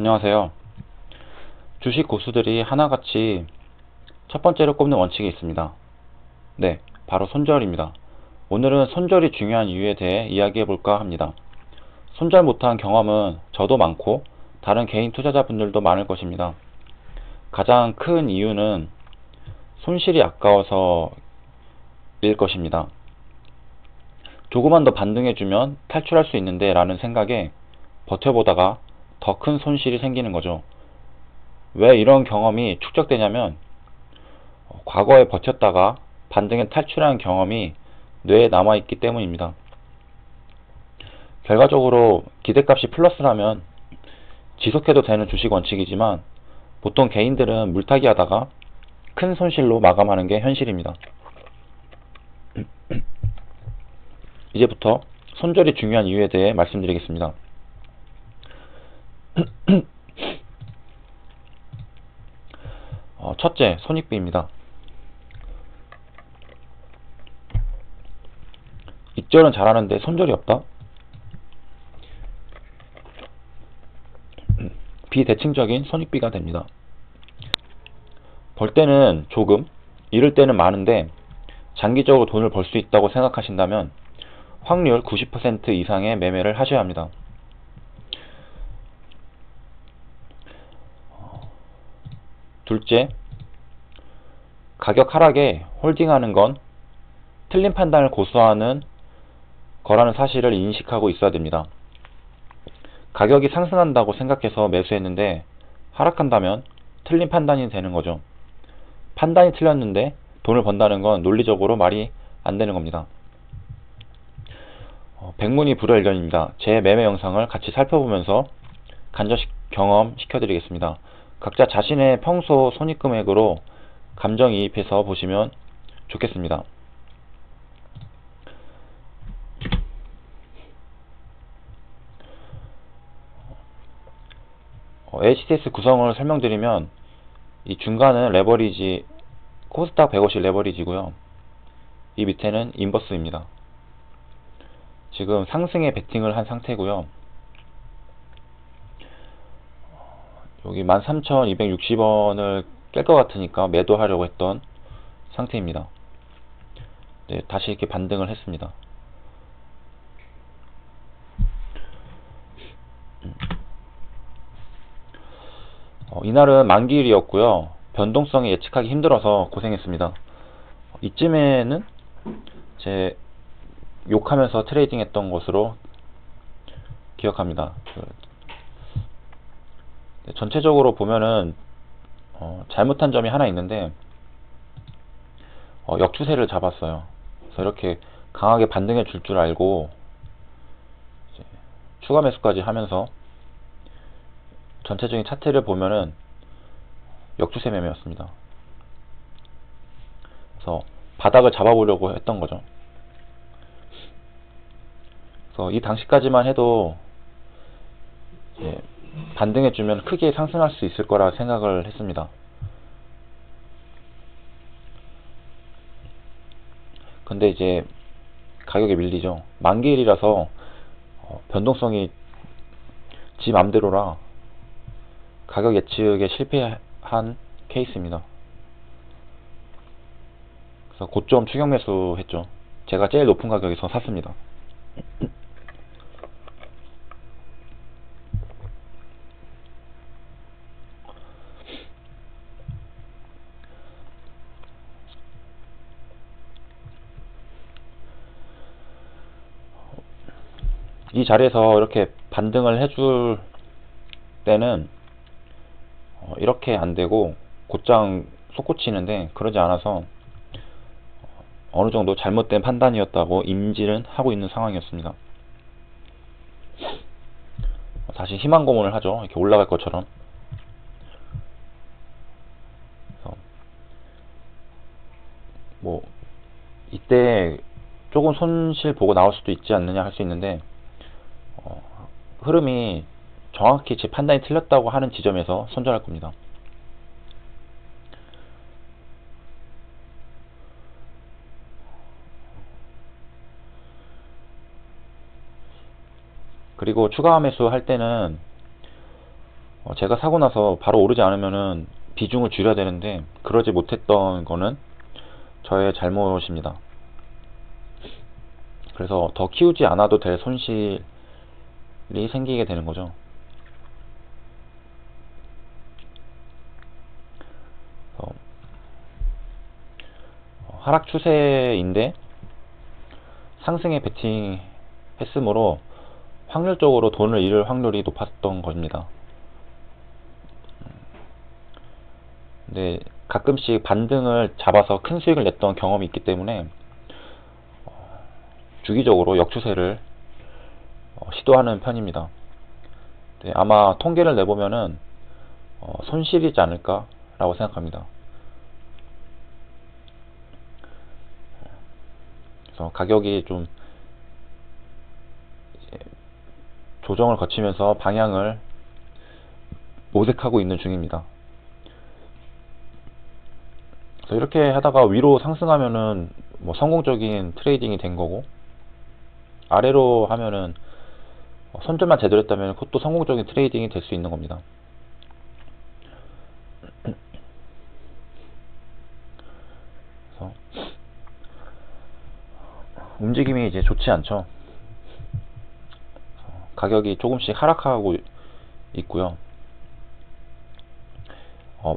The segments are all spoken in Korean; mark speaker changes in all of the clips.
Speaker 1: 안녕하세요. 주식 고수들이 하나같이 첫 번째로 꼽는 원칙이 있습니다. 네, 바로 손절입니다. 오늘은 손절이 중요한 이유에 대해 이야기해 볼까 합니다. 손절 못한 경험은 저도 많고 다른 개인 투자자분들도 많을 것입니다. 가장 큰 이유는 손실이 아까워서일 것입니다. 조금만 더 반등해주면 탈출할 수 있는데 라는 생각에 버텨보다가 더 큰 손실이 생기는 거죠. 왜 이런 경험이 축적되냐면 과거에 버텼다가 반등에 탈출한 경험이 뇌에 남아있기 때문입니다. 결과적으로 기대값이 플러스라면 지속해도 되는 주식 원칙이지만 보통 개인들은 물타기 하다가 큰 손실로 마감하는 게 현실입니다. 이제부터 손절이 중요한 이유에 대해 말씀드리겠습니다. 첫째, 손익비입니다. 익절은 잘하는데 손절이 없다? 비대칭적인 손익비가 됩니다. 벌 때는 조금, 잃을 때는 많은데 장기적으로 돈을 벌 수 있다고 생각하신다면 확률 90% 이상의 매매를 하셔야 합니다. 둘째, 가격 하락에 홀딩하는 건 틀린 판단을 고수하는 거라는 사실을 인식하고 있어야 됩니다. 가격이 상승한다고 생각해서 매수했는데 하락한다면 틀린 판단이 되는 거죠. 판단이 틀렸는데 돈을 번다는 건 논리적으로 말이 안 되는 겁니다. 백문이 불여일견입니다. 제 매매 영상을 같이 살펴보면서 간접 경험 시켜드리겠습니다. 각자 자신의 평소 손익금액으로 감정이입해서 보시면 좋겠습니다. HTS 구성을 설명드리면 이 중간은 레버리지, 코스닥 150 레버리지고요. 이 밑에는 인버스입니다. 지금 상승에 베팅을 한 상태고요. 여기 13,260원을 깰 것 같으니까 매도하려고 했던 상태입니다. 네, 다시 이렇게 반등을 했습니다. 이날은 만기일이었고요. 변동성이 예측하기 힘들어서 고생했습니다. 이쯤에는 제 욕하면서 트레이딩 했던 것으로 기억합니다. 전체적으로 보면은 잘못한 점이 하나 있는데 역추세를 잡았어요. 그래서 이렇게 강하게 반등해 줄 줄 알고 추가 매수까지 하면서 전체적인 차트를 보면은 역추세 매매였습니다. 그래서 바닥을 잡아보려고 했던 거죠. 그래서 이 당시까지만 해도 반등해주면 크게 상승할 수 있을 거라 생각을 했습니다. 근데 이제 가격이 밀리죠. 만기일이라서 변동성이 지 맘대로라 가격 예측에 실패한 케이스입니다. 그래서 고점 추격 매수 했죠. 제가 제일 높은 가격에서 샀습니다. 이 자리에서 이렇게 반등을 해줄 때는 이렇게 안되고 곧장 솟구치는데 그러지 않아서 어느정도 잘못된 판단이었다고 인지는 하고 있는 상황이었습니다. 다시 희망 고문을 하죠. 이렇게 올라갈 것처럼. 뭐 이때 조금 손실 보고 나올 수도 있지 않느냐 할 수 있는데 흐름이 정확히 제 판단이 틀렸다고 하는 지점에서 손절할 겁니다. 그리고 추가 매수 할 때는 제가 사고 나서 바로 오르지 않으면은 비중을 줄여야 되는데 그러지 못했던 거는 저의 잘못입니다. 그래서 더 키우지 않아도 될 손실이 생기게 되는 거죠. 하락 추세인데 상승에 베팅했으므로 확률적으로 돈을 잃을 확률이 높았던 겁니다. 근데 가끔씩 반등을 잡아서 큰 수익을 냈던 경험이 있기 때문에 주기적으로 역추세를 시도하는 편입니다. 네, 아마 통계를 내보면은 손실이지 않을까 라고 생각합니다. 그래서 가격이 좀 조정을 거치면서 방향을 모색하고 있는 중입니다. 그래서 이렇게 하다가 위로 상승하면은 뭐 성공적인 트레이딩이 된 거고, 아래로 하면은 손절만 제대로 했다면 그것도 성공적인 트레이딩이 될 수 있는 겁니다. 그래서 움직임이 이제 좋지 않죠. 가격이 조금씩 하락하고 있고요.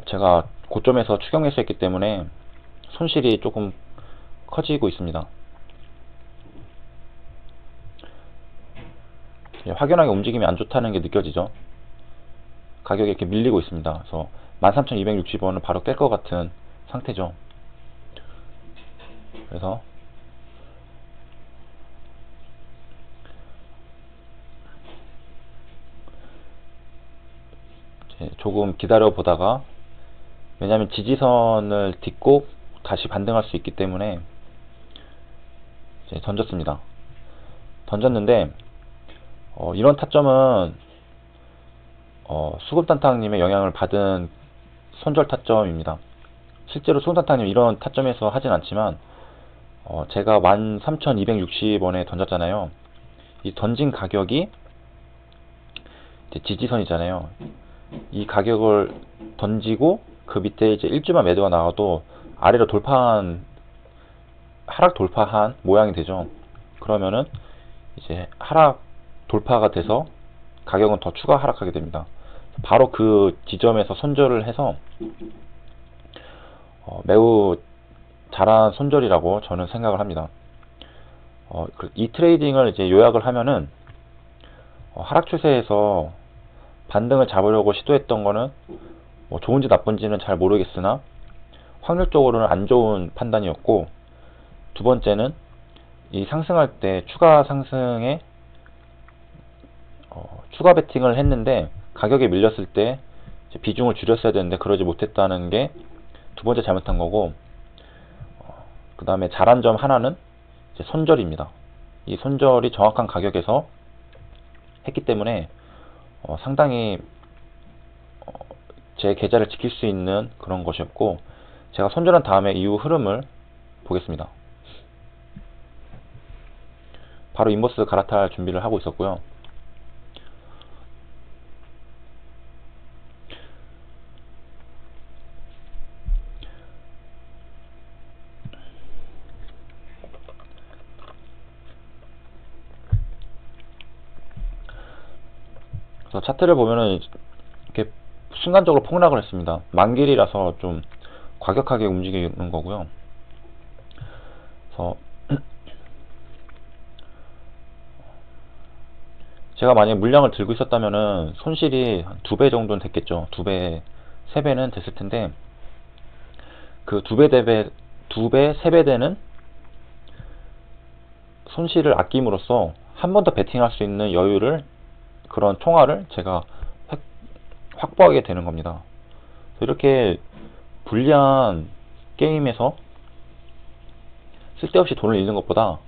Speaker 1: 제가 고점에서 추격 매수했기 때문에 손실이 조금 커지고 있습니다. 확연하게 움직임이 안 좋다는 게 느껴지죠. 가격이 이렇게 밀리고 있습니다. 그래서 13,260원을 바로 깰 것 같은 상태죠. 그래서 조금 기다려 보다가, 왜냐하면 지지선을 딛고 다시 반등할 수 있기 때문에 던졌습니다. 던졌는데 이런 타점은 수급단탕님의 영향을 받은 손절 타점입니다. 실제로 수급단탕님 이런 타점에서 하진 않지만 제가 13,260원에 던졌잖아요. 이 던진 가격이 지지선이잖아요. 이 가격을 던지고 그 밑에 이제 1주만 매도가 나와도 아래로 하락 돌파한 모양이 되죠. 그러면은 이제 하락 돌파가 돼서 가격은 더 추가 하락하게 됩니다. 바로 그 지점에서 손절을 해서 매우 잘한 손절이라고 저는 생각을 합니다. 이 트레이딩을 이제 요약을 하면은 하락 추세에서 반등을 잡으려고 시도했던 거는 뭐 좋은지 나쁜지는 잘 모르겠으나 확률적으로는 안 좋은 판단이었고, 두 번째는 이 상승할 때 추가 상승에 추가 베팅을 했는데 가격이 밀렸을 때 비중을 줄였어야 되는데 그러지 못했다는 게 두 번째 잘못한 거고, 그 다음에 잘한 점 하나는 이제 손절입니다. 이 손절이 정확한 가격에서 했기 때문에 상당히 제 계좌를 지킬 수 있는 그런 것이었고, 제가 손절한 다음에 이후 흐름을 보겠습니다. 바로 인버스 갈아탈 준비를 하고 있었고요. 그래서 차트를 보면은 이렇게 순간적으로 폭락을 했습니다. 만길이라서 좀 과격하게 움직이는 거고요. 그래서 제가 만약에 물량을 들고 있었다면은 손실이 한 2배 정도는 됐겠죠. 2배, 3배는 됐을 텐데, 그 2배, 3배 되는 손실을 아낌으로써 한 번 더 베팅할 수 있는 여유를, 그런 총알을 제가 확보하게 되는 겁니다. 이렇게 불리한 게임에서 쓸데없이 돈을 잃는 것보다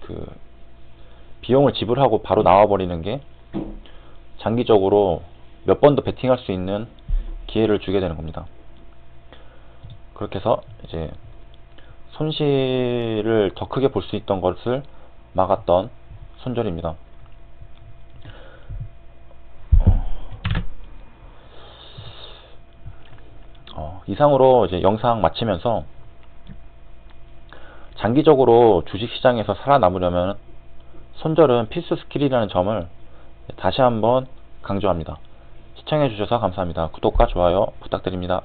Speaker 1: 그 비용을 지불하고 바로 나와버리는 게 장기적으로 몇 번 더 베팅할 수 있는 기회를 주게 되는 겁니다. 그렇게 해서 이제 손실을 더 크게 볼 수 있던 것을 막았던 손절입니다. 이상으로 이제 영상 마치면서 장기적으로 주식시장에서 살아남으려면 손절은 필수 스킬이라는 점을 다시 한번 강조합니다. 시청해주셔서 감사합니다. 구독과 좋아요 부탁드립니다.